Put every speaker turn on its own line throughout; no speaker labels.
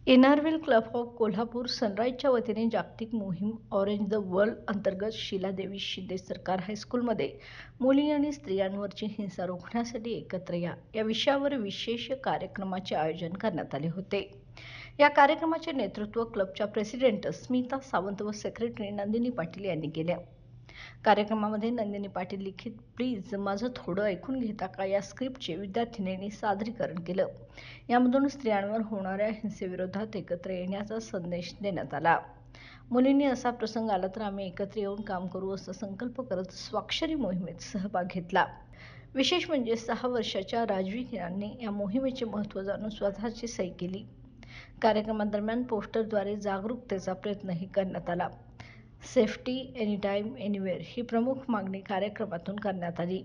एनआरव्हील club of Kolhapur सनराईजच्या वतीने जागतिक मोहीम ऑरेंज द वर्ल्ड अंतर्गत शीलादेवी शिंदे सरकार हायस्कूलमध्ये मुली आणि स्त्रियांवरची हिंसा रोखण्यासाठी एकत्र या विषयावर विशेष कार्यक्रमाचे आयोजन करण्यात आले होते। या कार्यक्रमाचे नेतृत्व क्लबच्या प्रेसिडेंट स्मिता सावंत व सेक्रेटरी नंदिनी पाटील यांनी केले। कार्यक्रमामध्ये नंदिनी पाटील लिखित प्लीज माझं थोडं ऐकून घेता का या स्क्रिप्टचे विद्यार्थिनींनी सादरीकरण केलं। यामधून स्त्रियांवर होणाऱ्या हिंसेविरोधात एकत्र येण्याचा संदेश देण्यात आला। मुलींनी असा प्रसंग आला तर आम्ही एकत्र येऊन काम करू असा संकल्प करत स्वाक्षरी मोहिमेत सहभाग घेतला। विशेष म्हणजे 6 वर्षाच्या राजवी यांनी या मोहिमेचे महत्त्व जाणून स्वतःची सही केली। कार्यक्रमादरम्यान पोस्टरद्वारे जागरूकतेचा प्रयत्नही करण्यात आला। सेफ्टी एनीटाइम एनीवेअर ही प्रमुख मागणी कार्यक्रमातून करण्यात आली।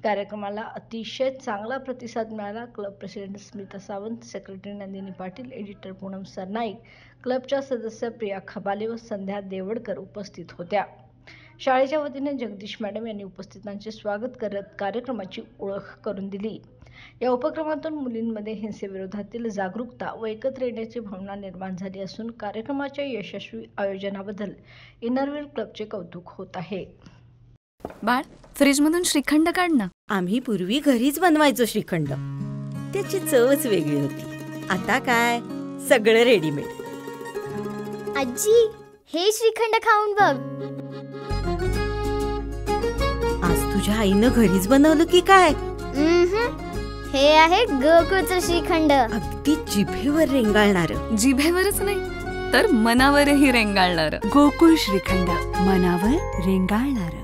कार्यक्रमाला अतिशय चांगला प्रतिसाद मिळाला। Club president Smita Sawant, secretary Nandini Patil, editor Poonam Sarnaik, क्लबच्या सदस्य प्रिया खबाले व संध्या देवडकर उपस्थित होत्या। शाळेच्या वतीने जगदीश मॅडम यांनी उपस्थितांचे स्वागत करत कार्यक्रमाची ओळख करून दिली। या उपक्रमातून मुलींमध्ये हिंसेविरोधातील जागरूकता व एकत्र येण्याची भावना निर्माण झाली असून कार्यक्रमाच्या यशस्वी आयोजनाबद्दल एनआरव्हील क्लबचे कौतुक होत आहे।
बाळ, फ्रीजमधून श्रीखंड काढ ना।
आम्ही पूर्वी घरीच बनवायचो श्रीखंड, त्याची चवच वेगळी होती। आता काय सगळं रेडीमेड।
आजी, हे श्रीखंड खाऊन बघ।
आज तुझ्या आईनं घरीच बनवलं की काय?
हे आहे गोकुळचं श्रीखंड,
अगदी जिभेवर रेंगाळणार।
जिभेवरच नाही तर मनावरही रेंगाळणार।
गोकुळ श्रीखंड, मनावर रेंगाळणार।